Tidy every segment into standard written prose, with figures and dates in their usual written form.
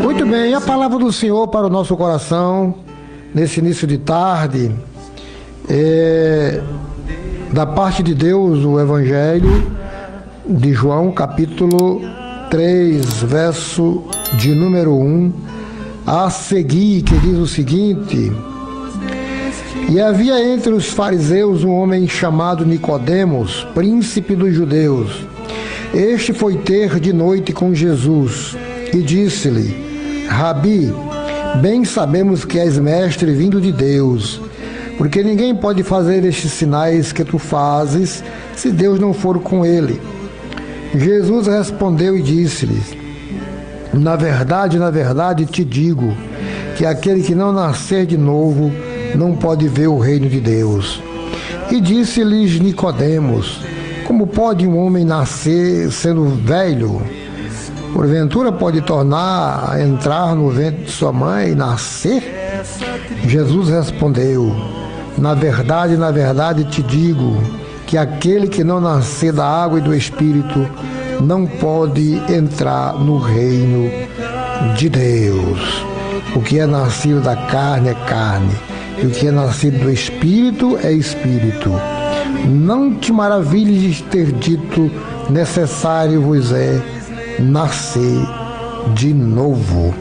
Muito bem, a palavra do Senhor para o nosso coração, nesse início de tarde, da parte de Deus, o Evangelho de João, capítulo 3, verso de número 1, a seguir, que diz o seguinte: E havia entre os fariseus um homem chamado Nicodemos, príncipe dos judeus. Este foi ter de noite com Jesus e disse-lhe: Rabi, bem sabemos que és mestre vindo de Deus, porque ninguém pode fazer estes sinais que tu fazes se Deus não for com ele. Jesus respondeu e disse-lhe: na verdade te digo que aquele que não nascer de novo não pode ver o reino de Deus. E disse-lhes Nicodemos: como pode um homem nascer sendo velho? Porventura pode tornar a entrar no ventre de sua mãe e nascer? Jesus respondeu: na verdade te digo que aquele que não nascer da água e do Espírito não pode entrar no reino de Deus. O que é nascido da carne é carne, e o que é nascido do Espírito é Espírito. Não te maravilhes de ter dito: necessário vos é nascer de novo.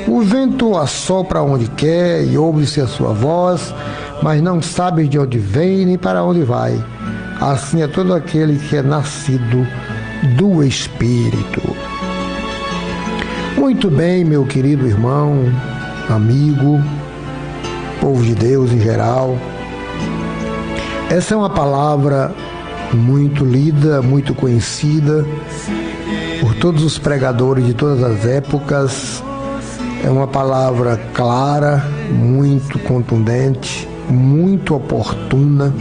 O vento assopra onde quer e ouve-se a sua voz, mas não sabes de onde vem nem para onde vai. Assim é todo aquele que é nascido do Espírito. Muito bem, meu querido irmão, amigo, povo de Deus em geral. Essa é uma palavra muito lida, muito conhecida por todos os pregadores de todas as épocas. É uma palavra clara, muito contundente, muito oportuna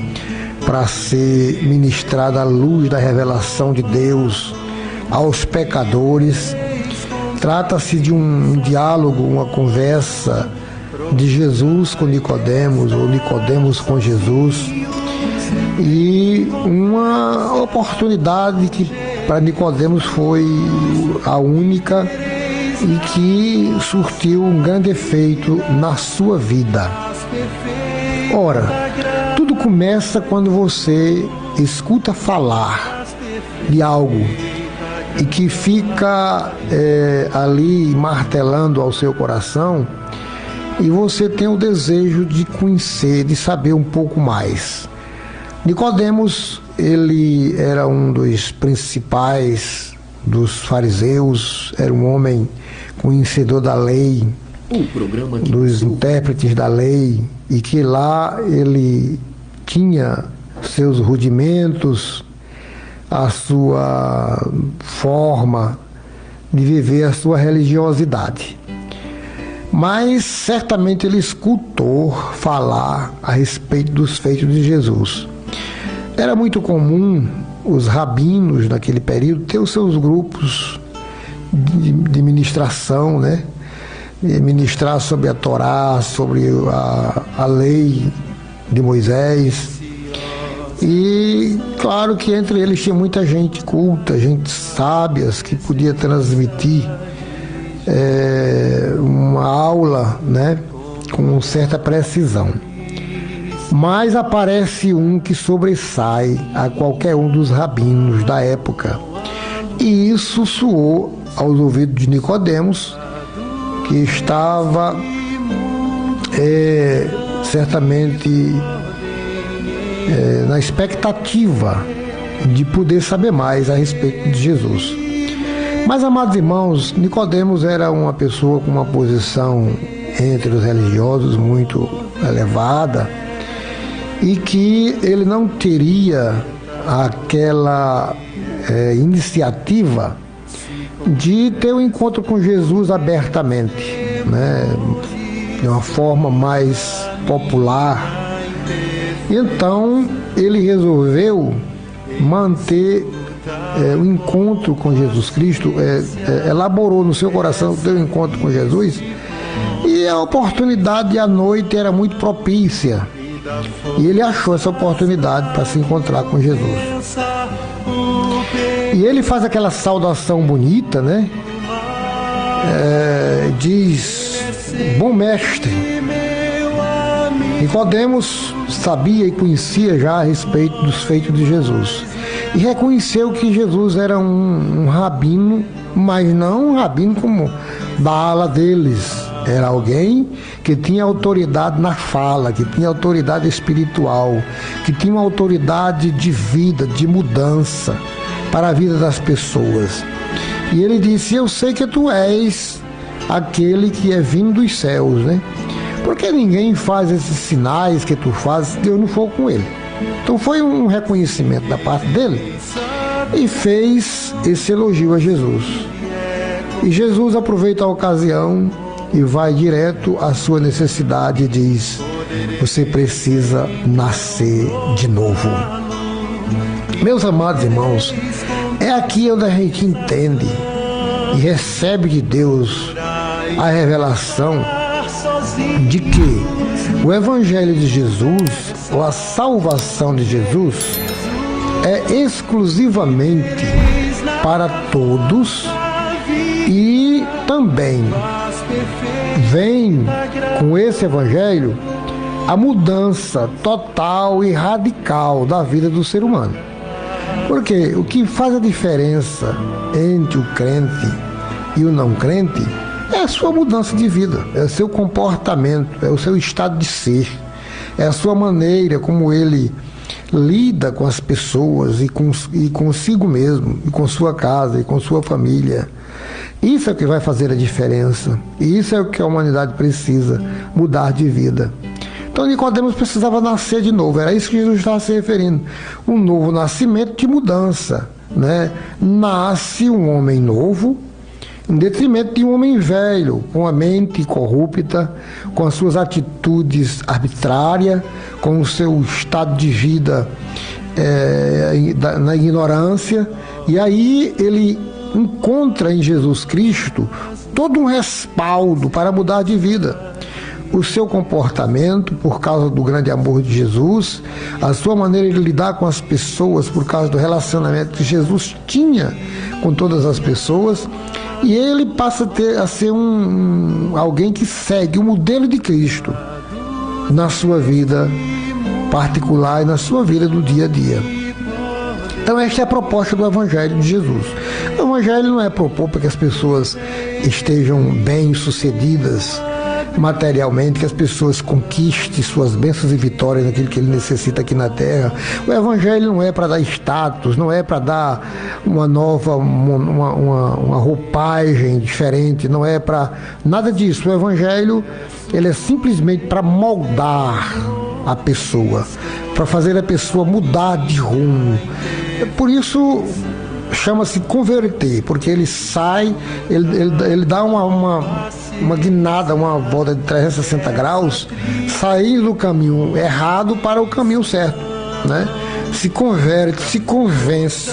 para ser ministrada à luz da revelação de Deus aos pecadores. Trata-se de um diálogo, uma conversa de Jesus com Nicodemos, ou Nicodemos com Jesus, e uma oportunidade que para Nicodemos foi a única e que surtiu um grande efeito na sua vida. Ora, tudo começa quando você escuta falar de algo e que fica ali martelando ao seu coração, e você tem o desejo de conhecer, de saber um pouco mais. Nicodemos, ele era um dos principais dos fariseus, era um homem conhecedor da lei, dos intérpretes da lei, e que lá ele tinha seus rudimentos, a sua forma de viver a sua religiosidade. Mas certamente ele escutou falar a respeito dos feitos de Jesus. Era muito comum os rabinos naquele período ter os seus grupos de ministração, né? Ministrar sobre a Torá, sobre a lei de Moisés. E claro que entre eles tinha muita gente culta, gente sábias, que podia transmitir uma aula, né, com certa precisão. Mas aparece um que sobressai a qualquer um dos rabinos da época, e isso soou aos ouvidos de Nicodemos, que estava certamente na expectativa de poder saber mais a respeito de Jesus. Mas, amados irmãos, Nicodemos era uma pessoa com uma posição entre os religiosos muito elevada, e que ele não teria aquela iniciativa de ter um encontro com Jesus abertamente, né, de uma forma mais popular. Então ele resolveu manter o encontro com Jesus Cristo, elaborou no seu coração o encontro com Jesus, e a oportunidade à noite era muito propícia, e ele achou essa oportunidade para se encontrar com Jesus. E ele faz aquela saudação bonita, né? diz: bom mestre. Nicodemos sabia e conhecia já a respeito dos feitos de Jesus e reconheceu que Jesus era um rabino, mas não um rabino como da ala deles. Era alguém que tinha autoridade na fala, que tinha autoridade espiritual, que tinha uma autoridade de vida, de mudança para a vida das pessoas. E ele disse: eu sei que tu és aquele que é vindo dos céus, né? Porque ninguém faz esses sinais que tu fazes se Deus não for com ele. Então foi um reconhecimento da parte dele e fez esse elogio a Jesus. E Jesus aproveita a ocasião e vai direto à sua necessidade e diz: você precisa nascer de novo. Meus amados irmãos, é aqui onde a gente entende e recebe de Deus a revelação de que o Evangelho de Jesus, ou a salvação de Jesus, é exclusivamente para todos e também vem com esse Evangelho a mudança total e radical da vida do ser humano. Porque o que faz a diferença entre o crente e o não crente é a sua mudança de vida, é o seu comportamento, é o seu estado de ser, é a sua maneira como ele lida com as pessoas e consigo mesmo, e com sua casa, e com sua família. Isso é o que vai fazer a diferença, e isso é o que a humanidade precisa, mudar de vida. Então Nicodemos precisava nascer de novo, era isso que Jesus estava se referindo, um novo nascimento de mudança, né? Nasce um homem novo, em detrimento de um homem velho, com a mente corrupta, com as suas atitudes arbitrárias, com o seu estado de vida na ignorância. E aí ele encontra em Jesus Cristo todo um respaldo para mudar de vida. O seu comportamento, por causa do grande amor de Jesus, a sua maneira de lidar com as pessoas, por causa do relacionamento que Jesus tinha com todas as pessoas, e ele passa a ser alguém que segue o modelo de Cristo na sua vida particular e na sua vida do dia a dia. Então esta é a proposta do Evangelho de Jesus. O Evangelho não é propor para que as pessoas estejam bem-sucedidas materialmente, que as pessoas conquistem suas bênçãos e vitórias naquilo que ele necessita aqui na terra. O Evangelho não é para dar status, não é para dar uma nova, uma roupagem diferente, não é para nada disso. O Evangelho, ele é simplesmente para moldar a pessoa, para fazer a pessoa mudar de rumo. Por isso chama-se converter, porque ele sai, ele dá uma guinada, uma volta de 360 graus, saindo do caminho errado para o caminho certo, né? Se converte, se convence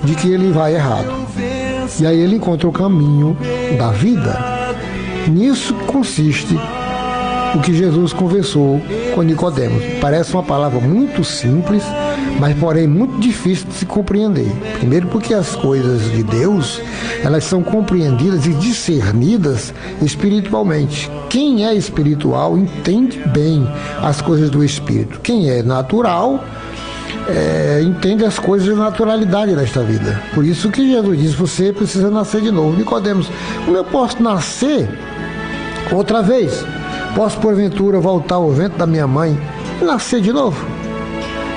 de que ele vai errado. E aí ele encontra o caminho da vida. Nisso consiste o que Jesus conversou com Nicodemos. Parece uma palavra muito simples, mas porém muito difícil de se compreender. Primeiro porque as coisas de Deus, elas são compreendidas e discernidas espiritualmente. Quem é espiritual entende bem as coisas do Espírito. Quem é natural entende as coisas de naturalidade desta vida. Por isso que Jesus diz: você precisa nascer de novo. Nicodemos: como eu posso nascer outra vez? Posso porventura voltar ao ventre da minha mãe e nascer de novo?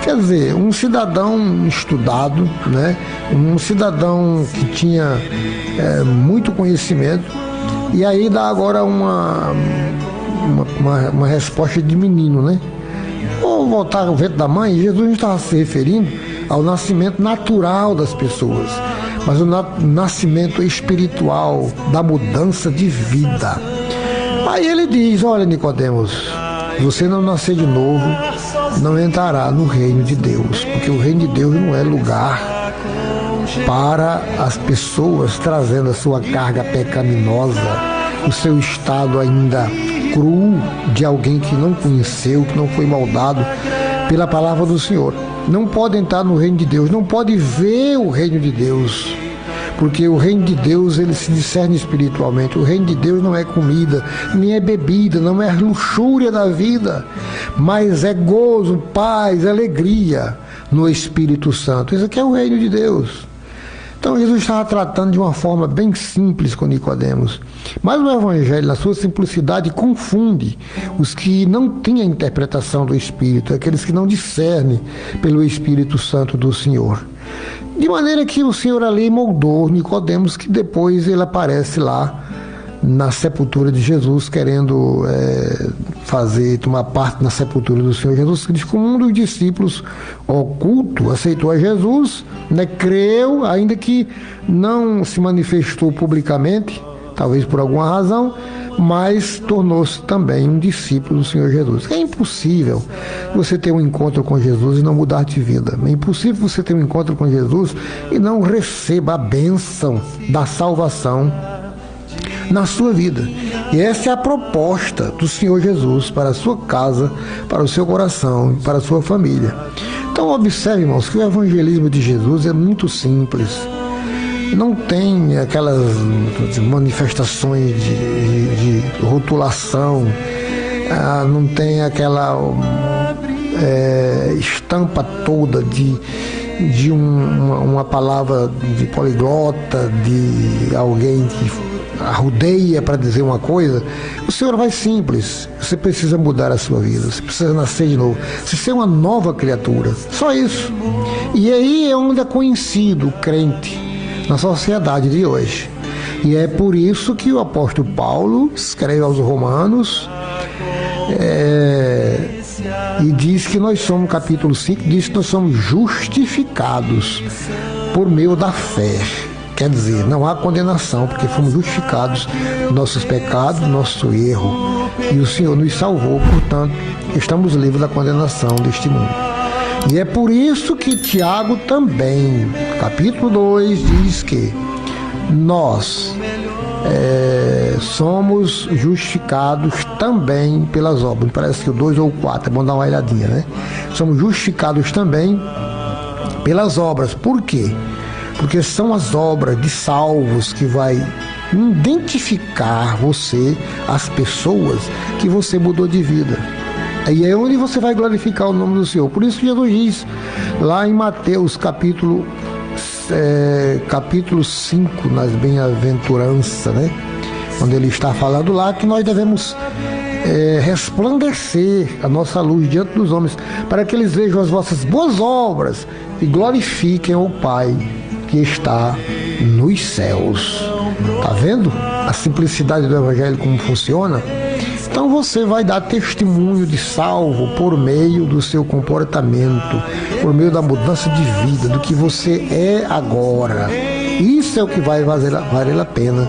Quer dizer, um cidadão estudado, né? Um cidadão que tinha muito conhecimento, e aí dá agora uma resposta de menino, né? Ou voltar ao ventre da mãe. Jesus não estava se referindo ao nascimento natural das pessoas, mas o nascimento espiritual, da mudança de vida. Aí ele diz: olha, Nicodemos, você não nascer de novo, não entrará no reino de Deus, porque o reino de Deus não é lugar para as pessoas trazendo a sua carga pecaminosa, o seu estado ainda cru de alguém que não conheceu, que não foi moldado pela palavra do Senhor. Não pode entrar no reino de Deus, não pode ver o reino de Deus, porque o reino de Deus, ele se discerne espiritualmente. O reino de Deus não é comida, nem é bebida, não é luxúria da vida, mas é gozo, paz, alegria no Espírito Santo. Isso aqui é o reino de Deus. Então Jesus estava tratando de uma forma bem simples com Nicodemos. Mas o Evangelho, na sua simplicidade, confunde os que não têm a interpretação do Espírito, aqueles que não discernem pelo Espírito Santo do Senhor. De maneira que o Senhor ali moldou Nicodemos, que depois ele aparece lá na sepultura de Jesus, querendo tomar parte na sepultura do Senhor Jesus Cristo, como um dos discípulos oculto, aceitou a Jesus, creu, ainda que não se manifestou publicamente, talvez por alguma razão, mas tornou-se também um discípulo do Senhor Jesus. É impossível você ter um encontro com Jesus e não mudar de vida. É impossível você ter um encontro com Jesus e não receba a bênção da salvação na sua vida. E essa é a proposta do Senhor Jesus para a sua casa, para o seu coração, para a sua família. Então observe, irmãos, que o evangelismo de Jesus é muito simples. Não tem aquelas manifestações de rotulação, não tem aquela estampa toda de uma palavra de poliglota, de alguém que arrudeia para dizer uma coisa. O Senhor vai simples. Você precisa mudar a sua vida, você precisa nascer de novo, você ser uma nova criatura, só isso. E aí é onde é conhecido o crente na sociedade de hoje. E é por isso que o apóstolo Paulo escreve aos Romanos e diz que nós somos, capítulo 5, diz que nós somos justificados por meio da fé. Quer dizer, não há condenação, porque fomos justificados nossos pecados, nosso erro, e o Senhor nos salvou, portanto, estamos livres da condenação deste mundo. E é por isso que Tiago também, capítulo 2, diz que nós somos justificados também pelas obras. Parece que o 2 ou o 4, é bom dar uma olhadinha, Somos justificados também pelas obras. Por quê? Porque são as obras de salvos que vai identificar você, as pessoas que você mudou de vida. E é onde você vai glorificar o nome do Senhor. Por isso que Jesus diz lá em Mateus capítulo 5, nas bem-aventuranças, quando ele está falando lá que nós devemos resplandecer a nossa luz diante dos homens, para que eles vejam as vossas boas obras e glorifiquem o Pai que está nos céus. Tá vendo a simplicidade do Evangelho, como funciona? Então você vai dar testemunho de salvo por meio do seu comportamento, por meio da mudança de vida, do que você é agora. Isso é o que vai valer a pena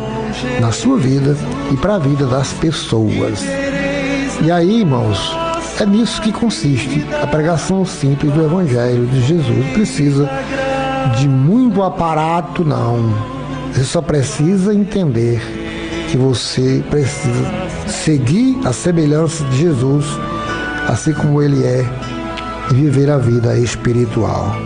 na sua vida e para a vida das pessoas. E aí, irmãos, é nisso que consiste a pregação simples do Evangelho de Jesus. Não precisa de muito aparato, não. Você só precisa entender que você precisa seguir a semelhança de Jesus, assim como ele é, e viver a vida espiritual.